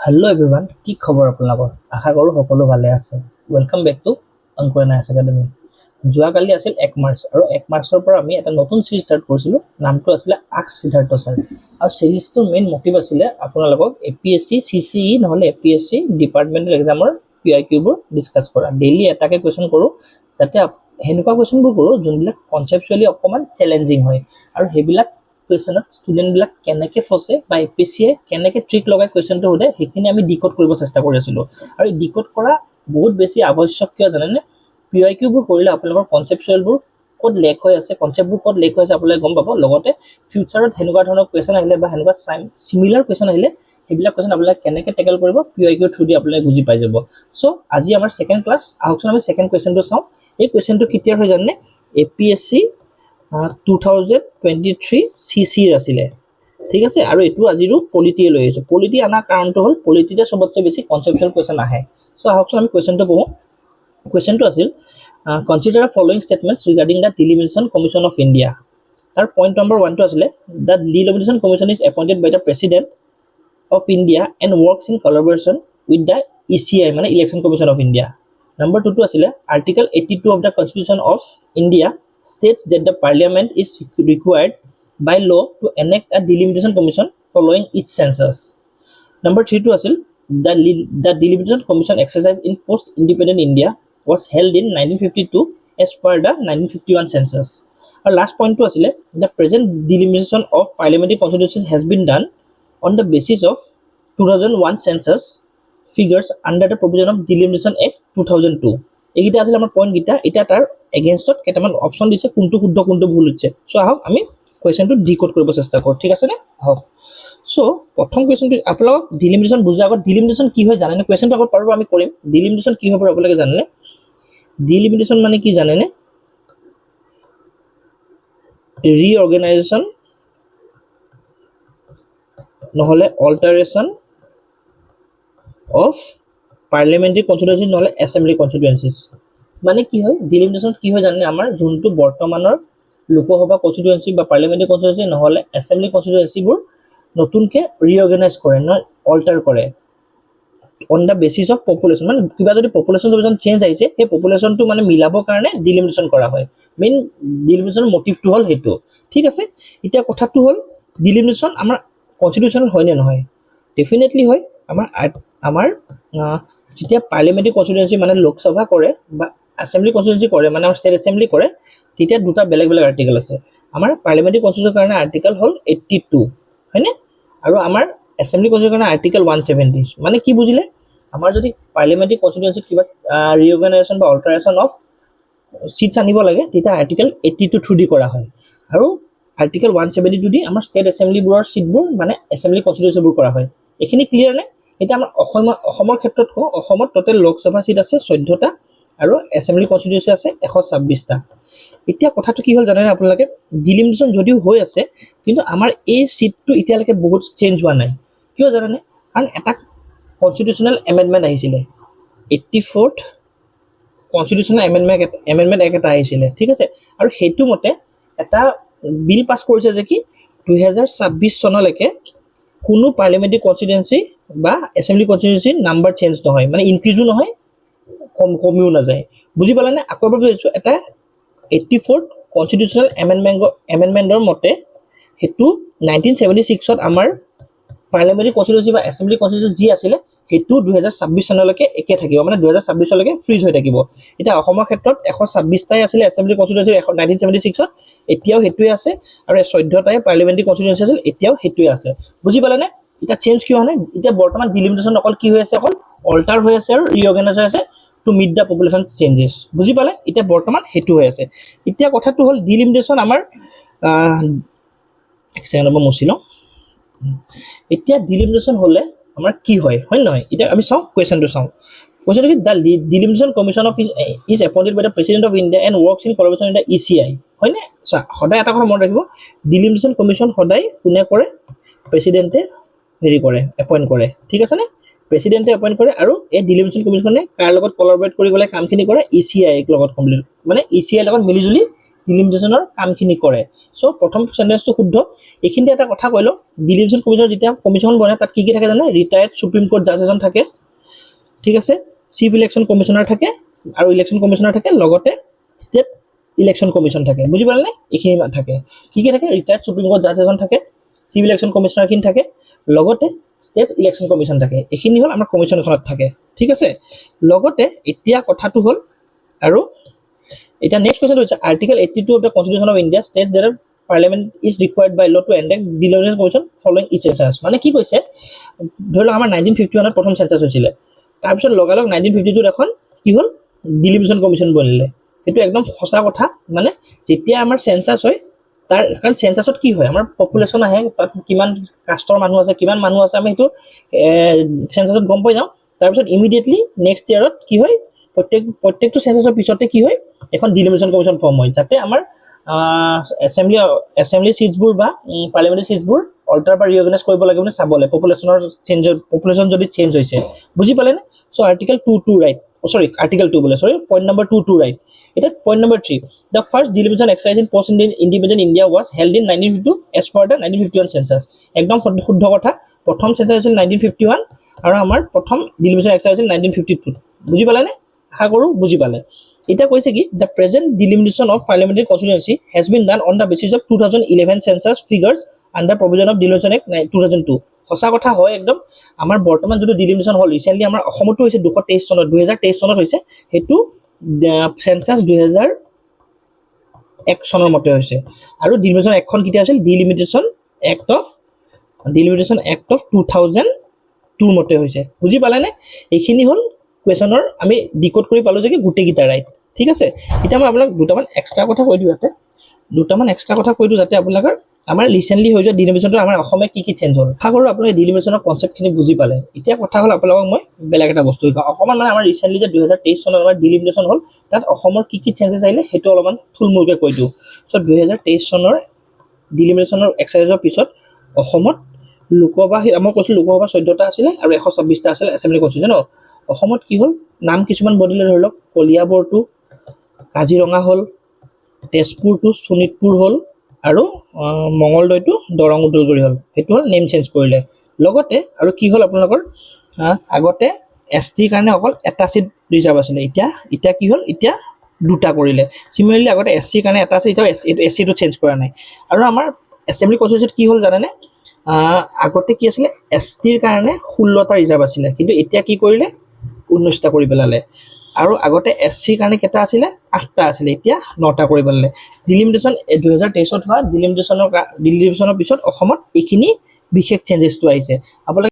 Hello' everyone, কি খবৰ আপোনালোকৰ? আশা কৰোঁ সকলো ভালে আছে। Welcome back to Ankur N I S academy. যোৱাকালি আছিল 1 মাৰ্চ আৰু 1 মাৰ্চৰ পৰা আমি এটা নতুন চিৰিজ ষ্টাৰ্ট কৰিছিলোঁ। নামটো আছিলে আস্ক সিদ্ধাৰ্থ ছাৰ। আৰু চিৰিজটোৰ মেইন মটিভ আছিলে আপোনালোকক APSC CCE নহ'লে APSC ডিপাৰ্টমেণ্টেল এক্সামৰ PIQবোৰ ডিছকাছ কৰা। ডেইলি এটাকে কুৱেশ্যন কৰোঁ, যাতে সেনেকুৱা কুৱেশ্যনবোৰ কৰোঁ যোনবিলাক কনচেপচুৱেলি অকণমান চেলেঞ্জিং হয় আৰু সেইবিলাক কুৱেশ্যনত ষ্টুডেণ্টবিলাক কেনেকৈ ফচে বা APSCয়ে কেনেকৈ ট্ৰিক লগাই কুৱেশ্যনটো সোধে সেইখিনি আমি ডিকোড কৰিব চেষ্টা কৰি আছিলোঁ। আৰু এই ডিকোড কৰা বহুত বেছি আৱশ্যক কিয় জানেনে? PIQবোৰ কৰিলে আপোনালোকৰ কনচেপচুৱেলবোৰ ক'ত লেক হৈ আছে, কনচেপ্টবোৰ ক'ত লেক হৈ আছে আপোনালোকে গম পাব। লগতে ফিউচাৰত সেনেকুৱা ধৰণৰ কুৱেশ্যন আহিলে বা সেনেকুৱা চিমিলাৰ কুৱেশ্যন আহিলে সেইবিলাক কুৱেশ্যন আপোনালোকে কেনেকৈ টেকেল কৰিব PIQ থ্ৰু দি আপোনালোকে বুজি পাই যাব। চ' আজি আমাৰ ছেকেণ্ড ক্লাছ, আহকচোন আমি ছেকেণ্ড কুৱেশ্যনটো চাওঁ। এই কুৱেশ্যনটো কেতিয়াৰ হয় জানেনে? APSC 2023 CCৰ আছিলে, ঠিক আছে। আৰু এইটো আজিৰো পলিটিয়ে লৈ আহিছোঁ। পলিটি অনাৰ কাৰণটো হ'ল পলিটিতে চবতছে বেছি কনচেপচুৱেল কুৱেশ্যন আহে। চ' আহকচোন আমি কুৱেশ্যনটো পঢ়োঁ। কুৱেশ্যনটো আছিল consider statements regarding the delimitation commission of India. তাৰ পইণ্ট নম্বৰ 1টো আছিলে the delimitation commission is appointed by the president of India and works in collaboration with the ECI মানে election commission of India. Number 2টো আছিলে article 82 of the constitution of India states that the parliament is required by law to enact a delimitation commission following each census. Number 3 to asil the delimitation commission exercise in post independent India was held in 1952 as per the 1951 census. Our last point to asile the present delimitation of parliamentary constitution has been done on the basis of 2001 census figures under the provision of delimitation act 2002. এইকেইটা আছিল আমাৰ point কেইটা। এতিয়া তাৰ এগেইনষ্টত কেইটামান option দিছে, কোনটো শুদ্ধ কোনটো ভুল হৈছে। চ' আহক আমি কুৱেশ্যনটো ডিকোড কৰিব চেষ্টা কৰোঁ, ঠিক আছেনে? আহক। চ' প্ৰথম কুৱেশ্যনটো আপোনালোকক ডিলিমিটেশ্যন বুজাৰ আগত ডিলিমিটেশ্যন কি হয় জানেনে? কুৱেশ্যনটো আগত পাৰোঁ আমি কৰিম। ডিলিমিটেশ্যন কি হ'ব আপোনালোকে জানেনে? ডিলিমিটেশ্যন মানে কি জানেনে? ৰিঅৰ্গেনাইজেশ্যন নহ'লে অল্টাৰেশ্যন অফ পাৰ্লিয়ামেণ্টাৰী কনষ্টিটুৱেঞ্চি নহ'লে এছেম্বলি কনষ্টিটুৱেঞ্চিছ। মানে কি হয় ডিলিমিটেশ্যন কি হয় জানেনে? আমাৰ যোনটো বৰ্তমানৰ লোকসভা কনষ্টিটুৱেঞ্চি বা পাৰ্লিয়ামেণ্টাৰী কনষ্টিটুৱেঞ্চি নহ'লে এছেম্বলি কনষ্টিটুৱেঞ্চিবোৰ নতুনকৈ ৰিঅৰ্গেনাইজ কৰে, নহয় অল্টাৰ কৰে on the basis of population. মানে কিবা যদি পপুলেশ্যন চেঞ্জ আহিছে সেই পপুলেশ্যনটো মানে মিলাবৰ কাৰণে ডিলিমিটেশ্যন কৰা হয়। মেইন ডিলিমিটেশ্যনৰ মটিভটো হ'ল সেইটো, ঠিক আছে। এতিয়া কথাটো হ'ল ডিলিমিটেশ্যন আমাৰ কনষ্টিটিউশ্যনত হয় নে নহয়? ডেফিনেটলি হয়। আমাৰ যেতিয়া পাৰ্লিয়ামেণ্টাৰী কনষ্টিটুৱেঞ্চি মানে লোকসভা কৰে বা এছেম্বলি কনষ্টিটুৱেঞ্চি কৰে মানে আমাৰ ষ্টেট এছেম্বলি কৰে, তেতিয়া দুটা বেলেগ বেলেগ আৰ্টিকেল আছে। আমাৰ পাৰ্লিয়ামেণ্টাৰী কনষ্টিটিউশ্যনৰ কাৰণে আৰ্টিকেল হ'ল 82, হয়নে? আৰু আমাৰ এছেম্বলি কনষ্টিটিউশ্যনৰ কাৰণে আৰ্টিকেল 170। মানে কি বুজিলে? আমাৰ যদি পাৰ্লিয়ামেণ্টাৰী কনষ্টিটুৱেঞ্চিত কিবা ৰিঅৰ্গেনাইজেশ্যন বা অল্টাৰেশ্যন অফ চিটছ আনিব লাগে তেতিয়া আৰ্টিকেল 82 থ্ৰু দি কৰা হয়। আৰু আৰ্টিকেল 172 দি আমাৰ ষ্টেট এছেম্বলিবোৰৰ চিটবোৰ মানে এছেম্বলি কনষ্টিটুৱেঞ্চিবোৰ কৰা হয়। এইখিনি ক্লিয়াৰ নে? এতিয়া আমাৰ অসমৰ ক্ষেত্ৰত কওঁ, অসমত টোটেল লোকসভা চিট আছে 14টা আৰু এছেম্বলি কনষ্টিটুৱেঞ্চি আছে 126টা। এতিয়া কথাটো কি হ'ল জানেনে আপোনালোকে? ডিলিমিটেশ্যন যদিও হৈ আছে কিন্তু আমাৰ এই চিটটো এতিয়ালৈকে বহুত চেঞ্জ হোৱা নাই। কিয় জানেনে? কাৰণ এটা কনষ্টিটিউশ্যনেল এমেণ্ডমেণ্ট আহিছিলে, 84th কনষ্টিটিউশ্যনেল এমেণ্ডমেণ্ট এক্ট এটা আহিছিলে, ঠিক আছে। আৰু সেইটো মতে এটা বিল পাছ কৰিছে যে কি 2026 চনলৈকে কোনো পাৰ্লিয়ামেণ্টাৰী কনষ্টিটুৱেঞ্চি বা এছেম্বলি কনষ্টিটুৱেঞ্চিৰ নাম্বাৰ চেঞ্জ নহয়, মানে ইনক্ৰিজো নহয় কমিও নাযায়। বুজি পালেনে? আকৌ এবাৰ বুজিছোঁ, এটা 84th কনষ্টিটিউশ্যনেল এমেণ্ডমেণ্টৰ মতে সেইটো 1976ত আমাৰ পাৰ্লিয়ামেণ্টাৰী কনষ্টিটুৱেঞ্চি বা এছেম্বলি কনষ্টিটুৱেঞ্চি যি আছিলে সেইটো 2026 চনলৈকে একে থাকিব, মানে 2026লৈকে ফ্ৰিজ হৈ থাকিব। এতিয়া অসমৰ ক্ষেত্ৰত 126টাই আছিলে এছেম্বলি কনষ্টিটুৱেঞ্চি 1976ত, এতিয়াও সেইটোৱে আছে। আৰু 14টাই পাৰ্লিয়ামেণ্টাৰী কনষ্টিটুৱেঞ্চি আছিল, এতিয়াও সেইটোৱে আছে। বুজি পালেনে? এতিয়া চেঞ্জ কিয় হোৱা নাই? এতিয়া বৰ্তমান ডিলিমিটেশ্যন অকল কি হৈ আছে? অকল অল্টাৰ হৈ আছে আৰু ৰিঅৰ্গেনাইজ হৈ আছে to meet the population changes. বুজি পালে? এতিয়া বৰ্তমান সেইটো হৈ আছে। এতিয়া কথাটো হ'ল ডিলিমিটেশ্যন আমাৰ এক ছেকেণ্ড মই মুছি লওঁ। এতিয়া ডিলিমিটেশ্যন হ'লে আমাৰ কি হয়, হয় নহয়? এতিয়া আমি চাওঁ কুৱেশ্যনটো চাওঁ। কুৱেশ্যনটো কি? The delimitation commission of is appointed by the president of India and works in collaboration in the ECI, হয়নে? চোৱা, সদায় এটা কথা মনত ৰাখিব, ডিলিমিটেশ্যন কমিশ্যন সদায় কোনে কৰে? প্ৰেচিডেণ্টে কৰে, এপইণ্ট কৰে, ঠিক আছেনে? প্ৰেচিডেণ্টে এপইণ্ট কৰে। আৰু এই ডিলিমিটেশ্যন কমিশ্যনে কাৰ লগত কলাবৰেট কৰি পেলাই কামখিনি কৰে? ECI লগত কমপ্লিট, মানে ECI লগত মিলিজুলি ডিলিমিটেশ্যনৰ কামখিনি কৰে। চ' প্ৰথম চেণ্টেন্সটো শুদ্ধ। এইখিনিতে এটা কথা কৈ লওঁ, ডিলিমিটেশ্যন কমিশ্যনৰ যেতিয়া কমিশ্যন বনে তাত কি থাকে জানে, ৰিটায়াৰ্ড সুপ্ৰিম কোৰ্ট জাজ এজন থাকে, ঠিক আছে, চিফ ইলেকশ্যন কমিশ্যনাৰ থাকে আৰু ইলেকশ্যন কমিশ্যনাৰ থাকে, লগতে ষ্টেট ইলেকশ্যন কমিশ্যন থাকে। বুজি পালেনে? এইখিনি থাকে। কি থাকে? ৰিটায়াৰ্ড সুপ্ৰিম কোৰ্ট জাজ এজন থাকে, চিফ ইলেকশ্যন কমিশ্যনাৰখিনি থাকে, লগতে ষ্টেট ইলেকশ্যন কমিশ্যন থাকে। এইখিনি হ'ল আমাৰ কমিশ্যন এখনত থাকে, ঠিক আছে। লগতে এতিয়া কথাটো হ'ল, আৰু এতিয়া নেক্সট কুৱেশ্যনটো হৈছে article 82 of the constitution of India states that parliament is required by law to enact delimitation commission following each census. মানে কি কৈছে, ধৰি লওক আমাৰ 1951 প্ৰথম চেঞ্চাছ হৈছিলে, তাৰপিছত লগালগ 1952 এখন কি হ'ল, ডিলিমিটেশ্যন কমিশ্যন বনিলে। সেইটো একদম সঁচা কথা। মানে যেতিয়া আমাৰ চেঞ্চাছ হয়, তাৰ কাৰণ চেঞ্চাছত কি হয়, আমাৰ পপুলেশ্যন আহে, তাত কিমান কাষ্টৰ মানুহ আছে, কিমান মানুহ আছে, আমি সেইটো চেঞ্চাছত গম পাই যাওঁ। তাৰপিছত ইমিডিয়েটলি নেক্সট ইয়াৰত কি হয়, প্ৰত্যেকটো চেঞ্চাছৰ পিছতে কি হয়, এখন ডিলিমিটেশ্যন কমিশ্যন ফৰ্ম হয়, যাতে আমাৰ এছেম্বলি চিটছবোৰ বা পাৰ্লিয়ামেণ্টাৰী চিটছবোৰ অল্টাৰ বা ৰিঅৰ্গেনাইজ কৰিব লাগে মানে চাবলৈ, পপুলেশ্যন যদি চেঞ্জ হৈছে। বুজি পালেনে? চ' আৰ্টিকেল 2 ৰাইট, আৰ্টিকেল 2 বোলে, পইণ্ট নম্বৰ 2 ৰাইট। এতিয়া point number 3, the first delimitation exercise in post independent India was held in 1952 as per the 1951 census. একদম শুদ্ধ কথা। প্ৰথম চেঞ্চাছ হৈছিল 1951 আৰু আমাৰ প্ৰথম ডিলিমিটেশ্যন এক্সাৰচাইজ হৈছিল 1952। বুজি পালেনে? আশা কৰোঁ বুজি পালে। এতিয়া কৈছে কি, the present delimitation of parliamentary constituency has been done on the basis of 2011 census figures under provision of delimitation act 2002। সঁচা কথা হয় একদম। আমাৰ বৰ্তমান যিটো ডিলিমিটেশ্যন হ'ল ৰিচেণ্টলি আমাৰ অসমতো হৈছে 2023 চনত হৈছে, সেইটো চেঞ্চাছ 2001 চনৰ মতে হৈছে। আৰু ডিলিমিটেশ্যন এক্টখন কেতিয়া হৈছিল, ডিলিমিটেশ্যন এক্ট অফ 2002 মতে হৈছে। বুজি পালেনে? এইখিনি হ'ল কুৱেশ্যনৰ আমি ডিকোড কৰি পালোঁ যে কি গোটেইকেইটা ৰাইট, ঠিক আছে। এতিয়া মই আপোনাক দুটামান এক্সট্ৰা কথা কৈ দিওঁ যাতে আপোনালোকৰ আমাৰ ৰিচেণ্টলি হৈ যোৱা ডিলিমিটেশ্যনটো আমাৰ অসমে কি চেঞ্জ হ'ল। আশা কৰোঁ আপোনালোকে ডিলিমিটেশ্যনৰ কনচেপ্টখিনি বুজি পালে। এতিয়া কথা হ'ল আপোনালোকক মই বেলেগ এটা বস্তু শিকাওঁ অকণমান। মানে আমাৰ ৰিচেণ্টলি যে 2023 চনত আমাৰ ডিলিমিটেশ্যন হ'ল, তাত অসমৰ কি চেঞ্জেছ আহিলে সেইটো অলপমান থুলমূলকৈ কৈ দিওঁ। চ' 2023 চনৰ ডিলিমিটেশ্যনৰ এক্সাৰচাইজৰ পিছত অসমত লোকসভা, মই কৈছোঁ লোকসভা 14টা আছিলে আৰু 126টা আছিলে এছেম্বলি কনষ্টিটিউশ্যন। অসমত কি হ'ল, নাম কিছুমান বদলিলে, ধৰি লওক কলিয়াবৰটো কাজিৰঙা হ'ল, তেজপুৰটো শোণিতপুৰ হ'ল, আৰু মঙলদৈটো দৰং ওদালগুৰি হ'ল। সেইটো হ'ল নেম চেঞ্জ কৰিলে। লগতে আৰু কি হ'ল আপোনালোকৰ, আগতে STৰ কাৰণে অকল এটা চিট ৰিজাৰ্ভ আছিলে, এতিয়া কি হ'ল, এতিয়া দুটা কৰিলে। চিমিলাৰলি আগতে SCৰ কাৰণে এটা আছে, এতিয়া SCটো চেঞ্জ কৰা নাই। আৰু আমাৰ এছেম্বলি কনষ্টিটিউশ্যনত কি হ'ল জানেনে, আগতে কি আছিলে, STৰ কাৰণে 16টা ৰিজাৰ্ভ আছিলে, কিন্তু এতিয়া কি কৰিলে, 19টা কৰি পেলালে। আৰু আগতে SCৰ কাৰণে কেইটা আছিলে, 8টা আছিলে, এতিয়া 9টা কৰি পেলালে। ডিলিমিটেশ্যন 2023 হোৱা ডিলিমিটেশ্যনৰ পিছত অসমত এইখিনি বিশেষ চেঞ্জেছটো আহিছে। আপোনালোকে